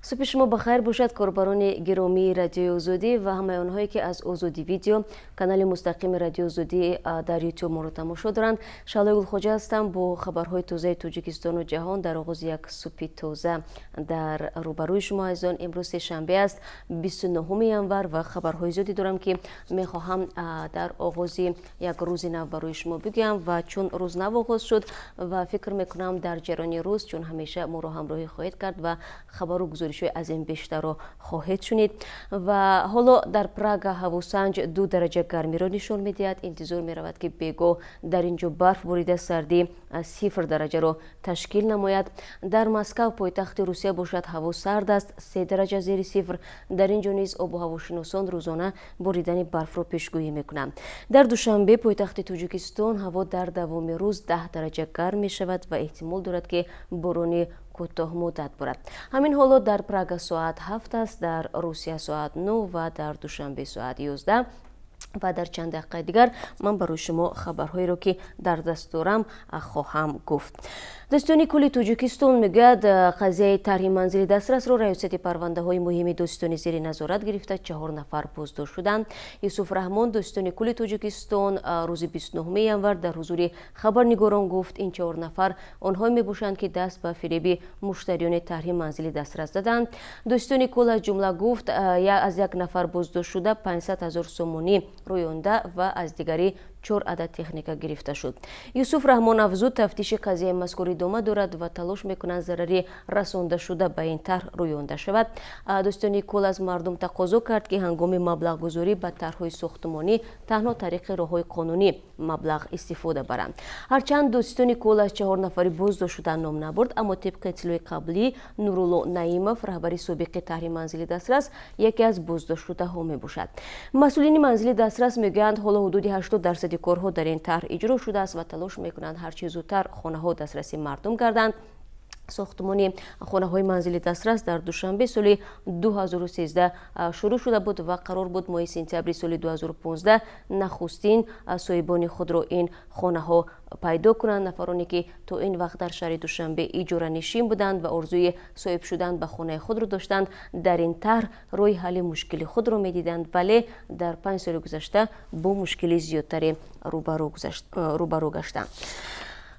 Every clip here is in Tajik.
صبح شما بخیر باشد کاربران گرامی رادیو آزادی و همه آنهایی که از آزادی ویدیو کانال مستقیم رادیو آزادی در یوتیوب ما را تماشا دارند. شعله گلخوجه هستم با خبرهای تازه تاجیکستان و جهان در آغاز یک صبح تازه در روبروی شما عزیزان. امروز شنبه است 29 ینور و خبرهای زیادی دارم که میخواهم در آغاز یک روز نو برای شما بگم و چون روز نو آغاز شد و فکر میکنم در جریان روز چون همیشه ما را همراهی خواهید کرد و خبر و گزارش از این بیشتر را خواهید شنید. و حالا در پراگ هواسنج 2 درجه گرمی را نشان میدهد. انتظار می رود که بیگاه در اینجا برف بریده سردی 0 درجه را تشکیل نماید. در مسکو پایتخت روسیه باشد هوا سرد است 3 درجه زیر 0. در اینجا نیز آب و هواشناسان روزانه بریدن برف را پیشگویی میکنند. در دوشنبه پایتخت تاجیکستان هوا در دوام روز 10 درجه گرم می شود و احتمال دارد که باران کوتاه مدت باشد. همین حالا در پراگ ساعت 7 است، در روسیه ساعت 9 و در دوشنبه ساعت 11 و در چند دقیقه دیگر من برای شما خبرهایی را که در دست دارم خواهم گفت. دستانی کل تاجیکستان میگوید قضیه طرح منزل دسترس را ریاست پرونده های مهم داستانی زیر نظارت گرفته 4 نفر بازداشت شدند. یوسف رحمان دستانی کل تاجیکستان روز 29 ینور در حضور خبرنگاران گفت این 4 نفر آنها میباشند که دست به فریب مشتریان طرح منزل دسترس دادند. دستانی کل از جمله گفت از یک نفر بازداشت شده 500,000 سومانی رویانده و از دیگری 4 عدد تکنیکا گرفته شد. یوسف رحمان افزود تفتیش قضیه مذکور ادامه دارد و تلاش میکنند ضرری رسانده شده به این طرح رویانده شود. دوستانی کل از مردم تقاضا کرد که هنگام مبلغ گذاری به طرح‌های ساختمانی تنها طریق راه‌های قانونی مبلغ استفاده برند. هرچند دوستانی کل از 4 نفری بازداشت شده نام نبرد، اما طبق اطلاع قبلی نورالله نعیمов رهبری سابق طرح منزل دسترس یکی از بازداشت شده‌ها میباشد. مسئولین منزل دسترس میگویند حالا حدود 80% کارها در این طرح اجرا شده است و تلاش میکنند هر چه زودتر خانه ها دسترسی مردم گردند. ساختمان خانه های منزل دسترس در دوشنبه سال 2013 شروع شده بود و قرار بود ماه سپتامبر سال 2015 نخستین صاحبان خود را این خانه ها پیدا کنند. نفرانی که تا این وقت در شهر دوشنبه اجاره نشین بودند و آرزوی صاحب شدن به خانه خود را داشتند در این طرح روی حل مشکل خود را میدیدند، ولی در 5 سال گذشته با مشکل زیادتری روبرو گشتند.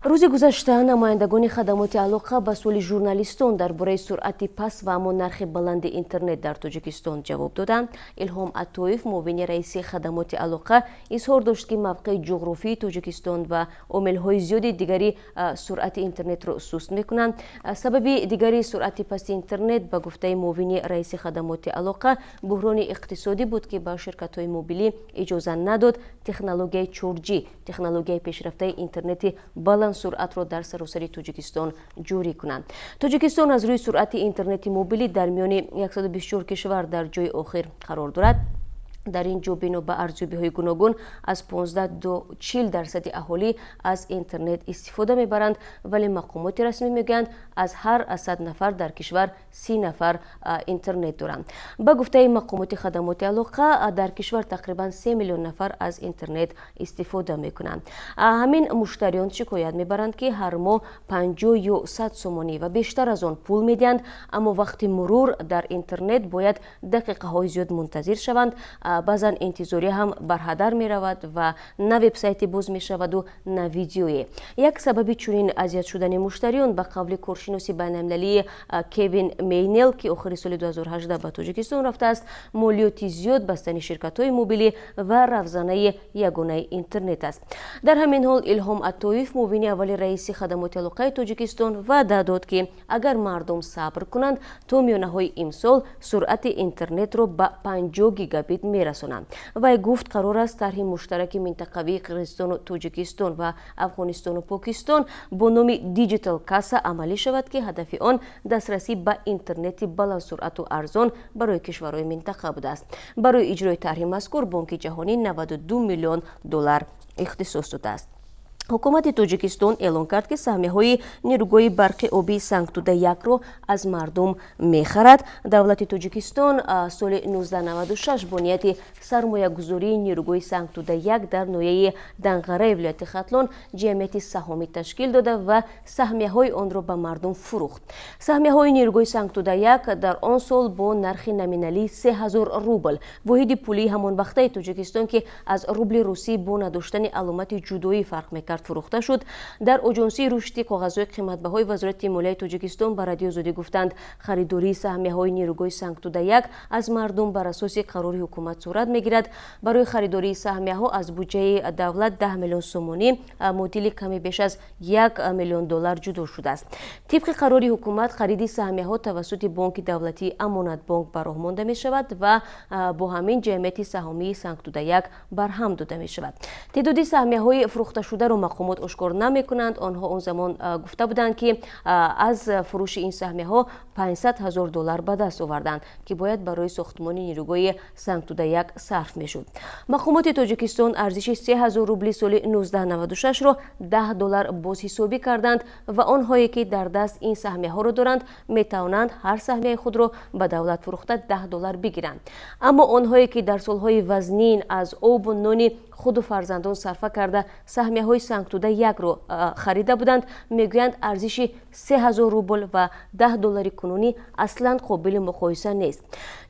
روز گذشته نمایندگان خدمات علاقه به سوال ژورنالیستان درباره سرعت پست و همان نرخ بلند اینترنت در تاجیکستان جواب دادند. الهام عطایف معاون رئیس خدمات علاقه اظهار داشت که موقع جغرافی تاجیکستان و عامل‌های زیادی دیگری سرعت اینترنت را سست می‌کنند. سبب دیگری سرعت پست اینترنت به گفته معاون رئیس خدمات علاقه بحران اقتصادی بود که به شرکت‌های موبیلی اجازه نداد تکنولوژی 4G تکنولوژی پیشرفته اینترنت بلند سرعت را در سراسر تاجیکستان جاری کنند. تاجیکستان از روی سرعت اینترنت موبیلی در میان 124 کشور در جای آخر قرار دارد. در این جو بنا به ارزیابی‌های گوناگون از 15 تا 40% اهالی از اینترنت استفاده میبرند، ولی مقامات رسمی میگویند از هر 100 نفر در کشور 30 نفر اینترنت دارند. به گفته مقامات خدمات علاقه در کشور تقریبا 3 میلیون نفر از اینترنت استفاده میکنند. همین مشتریان شکایت میبرند که هر ماه 50 یا 100 سومانی و بیشتر از آن پول میدهند، اما وقتی مرور در اینترنت باید دقیقه های زیاد منتظر شوند. بعضا انتظاری هم برهدر می رود و نه وبسایت باز می شود و نه ویدیویی. یک سبب چنین اذیت شدن مشتریان به قول کارشناس بین‌المللی کوین مینل که آخر سال 2018 به تاجیکستان رفته است، مالیات زیاد بستن شرکت‌های موبیلی و رفزنه یگانه اینترنت است. در همین حال الهام عطایف معاون اول رئیس خدمات علاقه تاجیکستان وعده داد که اگر مردم صبر کنند تا میانه‌های امسال سرعت اینترنت را به 50 گیگابیت میرسانند. و گفت قرار است طرح مشترک منطقوی قرقیزستان و تاجیکستان و افغانستان و پاکستان با نام دیجیتال کاسا عملی شود که هدف آن دسترسی به اینترنت بلند سرعت و ارزان برای کشورهای منطقه بوده است. برای اجرای طرح مذکور بانک جهانی 92 میلیون دلار اختصاص داده است. ҳукумати тоҷикистон эълон кард ки саҳмияҳои нирӯгоҳи барқи обии Санктуда-1-ро аз мардум мехарад. Давлати Тоҷикистон соли 1996 бо нияти сармоягузории нирӯгоҳи Санктуда-1 дар ноҳияи Данғараи вилояти Хатлон ҷамъияти саҳомӣ ташкил дода ва саҳмияҳои онро ба мардум фурӯхт. Саҳмияҳои нирӯгоҳи Санктуда-1 дар он сол бо нархи номиналии 3000 рубл, воҳиди пулии ҳамонвақтаи Тоҷикистон ки аз рубли русӣ бо надоштани аломати ҷудоӣ фарқ мекард фурӯхта шуд. Дар оҷонсии рушди коғазҳои қиматбаҳои Вазорати молияи Тоҷикистон ба Радиои Озодӣ гуфтанд, харидории саҳмияҳои нирӯгоҳи Санктуда-1 аз мардум бар асоси қарори ҳукумат сурат мегирад. Барои харидории саҳмияҳо аз буҷаи давлат 10 миллион сомонӣ муодили каме беш аз $1 миллион ҷудо шудааст. Тибқи қарори ҳукумат, хариди саҳмияҳо тавассути бонки давлатии Амонатбонк ба роҳ монда мешавад ва бо ҳамин ҷамъияти саҳомии Санктуда-1 барҳам дода мешавад. Теъдоди саҳмияҳои фурӯхташударо мақомот ошкор намекунанд. Онҳо он замон гуфта буданд ки аз фурӯши ин саҳмияҳо $500,000 ба даст оварданд ки бояд барои сохтмони нирӯгоҳи Санктуда-1 сарф мешуд. Мақомоти Тоҷикистон арзиши 3000 рубли соли 1996-ро $10 бозҳисобӣ карданд ва онҳое ки дар даст ин саҳмияҳоро доранд метавонанд ҳар саҳмияи худро ба давлат фурӯхта $10 бигиранд. Аммо онҳое ки дар солҳои вазнин аз обу нони худу фарзандон сарфа карда саҳмияҳои Санктуда-1-ро харида буданд, мегӯянд арзиши 3000 рубл ва $10 кунунӣ аслан қобили муқоиса нест.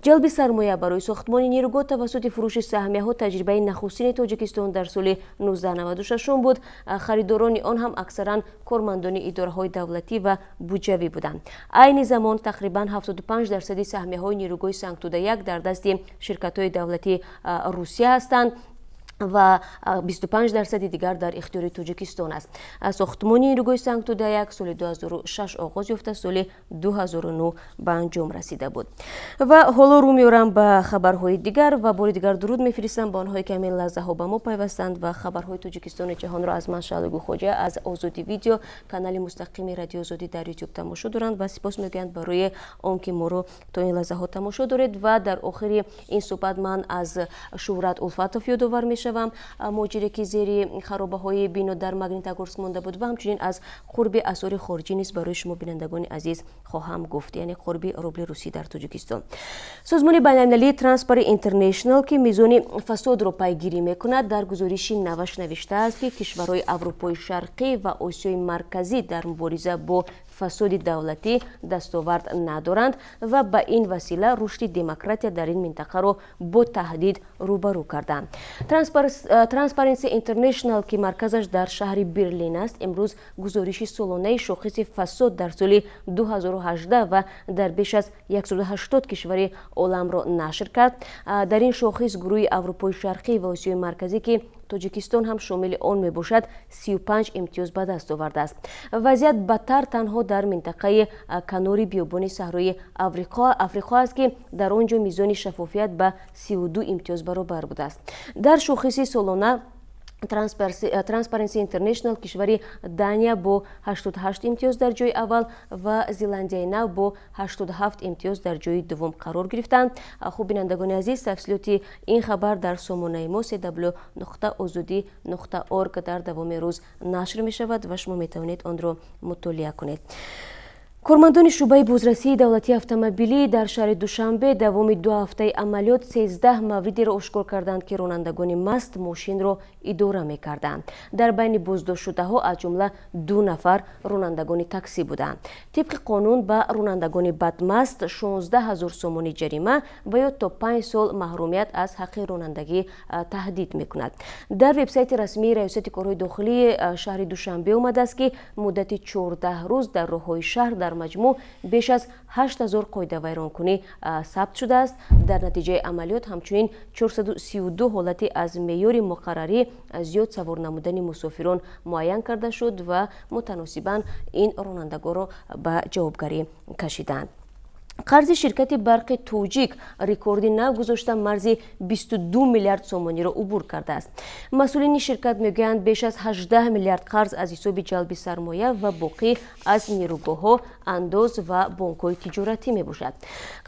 ҷалби сармоя барои сохтмони нирӯгоҳ тавассути фурӯши саҳмияҳо таҷрибаи нахустини Тоҷикистон дар соли 1996 буд. харидорони он ҳам аксаран кормандони идораҳои давлатӣ ва буҷавӣ буданд. Айни замон тақрибан 75% саҳмияҳои нирӯгоҳи Санктуда-1 дар дасти ширкатҳои давлатии Русия ҳастанд ва 25% дигар дар ихтиёри Тоҷикистон аст. Сохтмони нирӯгоҳи Санктуда-1 соли 2006 оғоз ёфта, соли 2009 ба анҷом расида буд. Ва ҳоло рӯ меорам ба хабарҳои дигар ва бори дигар дуруд мефиристам ба онҳое ки ҳамин лаҳзаҳо ба мо пайвастанд ва хабарҳои Тоҷикистону ҷаҳонро аз ман Шаҳлои Хоҷа аз Озодӣ видео канали мустақими Радиои Озодӣ дар YouTube тамошо доранд ва сипос мегӯянд барои он ки моро то ин лаҳзаҳо тамошо доред. Ва дар охири ин суҳбат ман аз Шуҳрат Улфатов ёдовар мешавам, муҷире ки зери харобаҳои бино дар Магнитогорск монда буд ва ҳамчунин аз қурби асъори хориҷӣ низ барои шумо бинандагони азиз хоҳам гуфт, яъне қурби рубли русӣ дар Тоҷикистон. Созмони байналмилалии Transparency International ки мизони фасодро пайгирӣ мекунад, дар гузориши наваш навиштааст ки кишварҳои Аврупои Шарқӣ ва Осиёи Марказӣ дар мубориза бо фасоди давлатӣ дастовард надоранд ва ба ин васила рушди демократия дар ин минтақаро бо таҳдид рӯбарӯ карданд. Transparency International ки марказаш дар шаҳри Берлин аст, имрӯз гузориши солонаи шохиси фасод дар соли 2018 ва дар беш аз 180 кишвари оламро нашр кард. Дар ин шохис гурӯҳи Аврупои Шарқӣ ва Осиёи Марказӣ ки Тоҷикистон ҳам шомили он мебошад 35 имтиёз ба даст овардааст. Вазъият бадтар танҳо дар минтақаи канори биёбони саҳрои Африқо аст ки дар он ҷо мизони шаффофият ба 32 имтиёз баробар будааст. Дар шохиси солона Transparency International кишвари Дания бо 88 имтиёз дар ҷои аввал ва Зеландияи Нав бо 87 имтиёз дар ҷои дуввум қарор гирифтанд. хуб бинандагони азиз, тафсилоти ин хабар дар сомонаи мо cw.ozodi.org дар давоми рӯз нашр мешавад ва шумо метавонед онро мутолиа кунед. Кормандони шӯъбаи бозрасии давлатии автомобилӣ дар шаҳри Душанбе давоми 2 ҳафтаи амалиёт 13 мавридеро ошкор карданд ки ронандагони маст мошинро идора мекарданд. Дар байни боздоштшудаҳо аз ҷумла 2 нафар ронандагони таксӣ буданд. Тибқи қонун ба ронандагони бадмаст 16,000 сомонӣ ҷарима ва ё то 5 сол маҳрумият аз ҳаққи ронандагӣ таҳдид мекунад. Дар вебсайти расмии раёсати корҳои дохилии шаҳри Душанбе омадааст ки муддати 14 рӯз дар роҳҳои шаҳр дар маҷмӯъ беш аз 8000 қоидавайронкунӣ сабт шудааст. Дар натиҷаи амалиёт ҳамчунин 432 ҳолати аз меъёри муқаррарӣ зиёд савор намудани мусофирон муайян карда шуд ва мутаносибан ин ронандагонро ба ҷавобгарӣ кашиданд. қарзи ширкати барқи тоҷик рекорди нав гузошта марзи 22 миллиард сомониро убур кардааст. масъулини ширкат мегӯянд беш аз 18 миллиард қарз аз ҳисоби ҷалби сармоя ва боқӣ аз нерӯгоҳҳо, андоз ва бонкҳои тиҷоратӣ мебошад.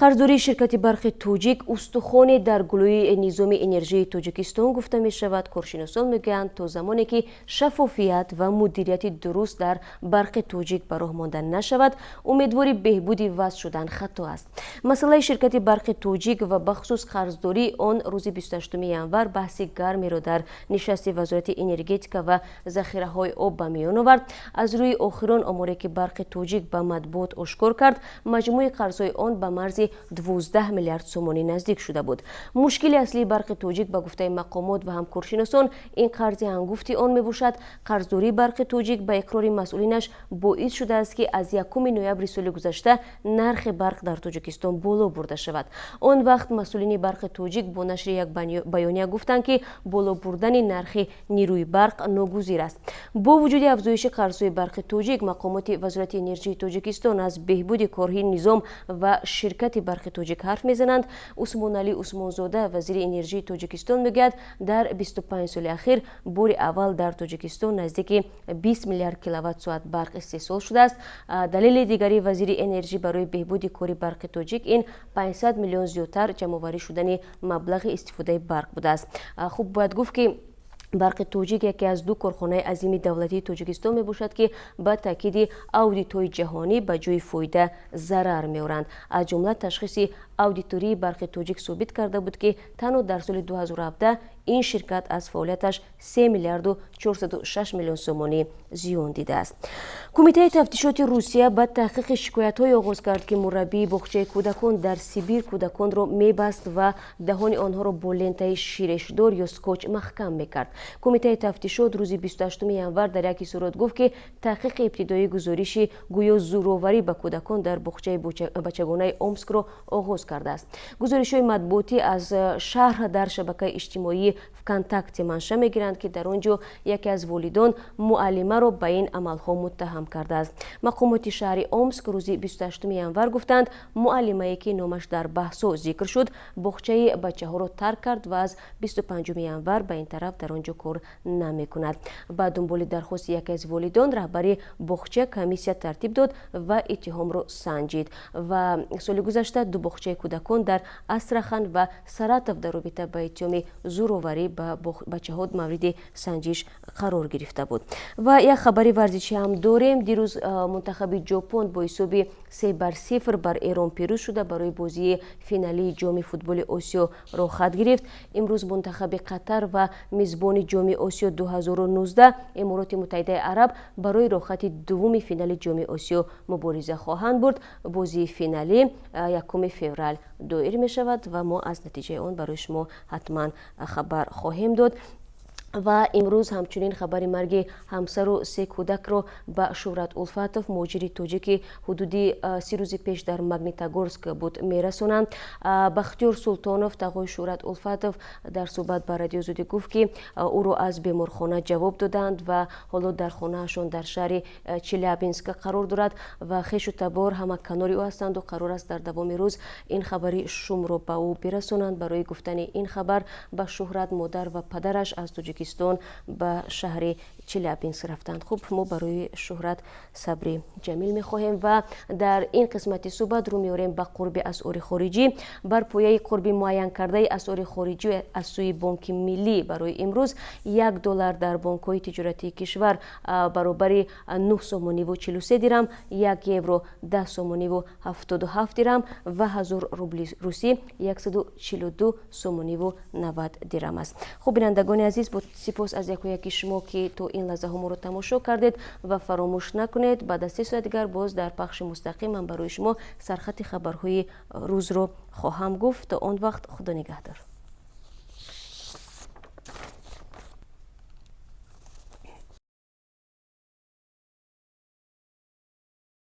қарздории ширкати барқи тоҷик устухоне дар гулӯи низоми энержияи тоҷикистон гуфта мешавад. коршиносон мегӯянд то замоне ки шаффофият ва мудирияти дуруст дар барқи тоҷик ба роҳ монда нашавад, умедвори беҳбуди вазъ шудан хато аст. масъалаи ширкати барқи тоҷик ва бахусус қарздории он рӯзи 28 январ баҳси гармеро дар нишасти вазорати энергетика ва захираҳои об ба миён овард. аз рӯи охирон оморе ки барқи тоҷик ба матбуот ошкор кард, маҷмӯи қарзҳои он ба марзи 12 миллиард сомонӣ наздик шуда буд. мушкили аслии барқи тоҷик ба гуфтаи мақомот ва ҳамкоршиносон ин қарзи ҳангуфти он мебошад. қарздории барқи тоҷик ба иқрори масъулинаш боис шудааст ки аз 1 ноябри соли гузашта нархи барқ дар тоҷикистон боло бурда шавад. он вақт масъулини барқи тоҷик бо нашри як баёния гуфтанд ки боло бурдани нархи нирӯи барқ ногузир аст. бо вуҷуди афзоиши қарзҳои барқи тоҷик, мақомоти вазорати энержияи тоҷикистон аз беҳбуди корҳии низом ва ширкати барқи тоҷик ҳарф мезананд. усмоналӣ усмонзода, вазири энержияи тоҷикистон мегӯяд, дар 25 соли ахир бори аввал дар тоҷикистон наздики 20 миллиард киловатт-соат барқ истеҳсол шудааст. далели дигари вазири энержӣ барои беҳбуди кори барқи тоҷик ин 500 миллион зиёдтар ҷамъоварӣ шудани маблағи истифодаи барқ будааст. хуб бояд гуфт ки барқи тоҷик яке аз ду корхонаи азими давлатии тоҷикистон мебошад ки ба таъкиди аудитҳои ҷаҳонӣ ба ҷои фоида зарар меоранд. аз ҷумла ташхиси аудитории барқи тоҷик собит карда буд ки танҳо дар соли 2017 ин ширкат аз фаъолияташ 3 миллиарду 406 миллион сомонӣ зиён дидааст. кумитаи тафтишоти русия ба таҳқиқи шикоятҳое оғоз кард ки мураббии боғчаи кӯдакон дар Сибир кӯдаконро мебаст ва даҳони онҳоро бо лентаи ширешдор ё скотч маҳкам мекард. кумитаи тафтишот рӯзи 28 январ дар як изҳорот гуфт ки таҳқиқи ибтидоии гузориши гӯё зӯроварӣ ба кӯдакон дар боғчаи бачагонаи Омскро оғоз кардааст. гузоришҳои матбуотӣ аз шарҳ дар шабакаи иҷтимоии ВКонтакте манша мегиранд ки дар он ҷо яке аз волидон муаллимаро ба ин амалҳо муттаҳам кардааст. мақомоти шаҳри Омск рӯзи 28 январ гуфтанд, муаллимае ки номаш дар баҳсҳо зикр шуд, боғчаи бачаҳоро тарк кард ва аз 25 январ ба ин тараф дар он ҷо кор намекунад. ба дунболи дархости яке аз волидон, раҳбари боғча комиссия тартиб дод ва иттиҳомро санҷид. ва соли гузашта ду боғчаи кӯдакон дар Астрахан ва Саратов дар робита ба иттиҳоми зӯроварӣ ба бачаҳо мавриди санҷиш қарор гирифта буд. ва як хабари варзишӣ ҳам дорем. дирӯз мунтахаби ҷопон бо ҳисоби 3-0 бар Эрон пирӯз шуда барои бозии финалии ҷоми футболи Осиё рохат гирифт. имрӯз мунтахаби Қатар ва мизбони ҷоми Осиё 2019 Эмороти Муттаҳидаи Араб барои рохати дуввуми финали ҷоми Осиё мубориза хоҳанд бурд. бозии финалӣ 1 феврал доир мешавад ва мо аз натиҷаи он барои шумо ҳатман хабар хоҳем дод. ва имрӯз ҳамчунин хабари марги ҳамсару 3 кӯдакро ба Шӯҳрат Улфатов, муҳоҷири тоҷики ҳудуди 30 рӯзи пеш дар Магнитогорск буд, мерасонанд. Бахтиёр Султонов, тағои Шӯҳрат Улфатов, дар суҳбат ба Радио Зудӣ гуфт ки ӯро аз беморхона ҷавоб доданд ва ҳоло дар хонаашон дар шаҳри Челябинск қарор дорад ва хешу табор ҳама канори ӯ ҳастанду қарор аст дар давоми рӯз ин хабари шумро ба ӯ бирасонанд. барои гуфтани ин хабар ба Шӯҳрат модар ва падараш аз Тоҷикистон ба шаҳри Челябинск рафтанд. хуб, мо барои Шӯҳрат сабри ҷамил мехоҳем ва дар ин қисмати суҳбат рӯ меорем ба қурби асъори хориҷӣ. бар пояи қурби муайян кардаи асъори хориҷӣ аз сӯи Бонки Миллӣ барои имрӯз $1 дар бонкҳои тиҷоратии кишвар баробари 9 сомониву 43 дирам, 1 евро 10 сомониву 77 дирам ва 1000 рубли русӣ 142 сомониву 90 дирам аст. хуб, бинандагони азиз, бо сипос аз якояки шумо ки то ин лаҳзаҳо моро тамошо кардед ва фаромӯш накунед, баъд аз 3 соат дигар боз дар пахши мустақим ман барои шумо сархати хабарҳои рӯзро хоҳам гуфт. то он вақт худо нигаҳдор.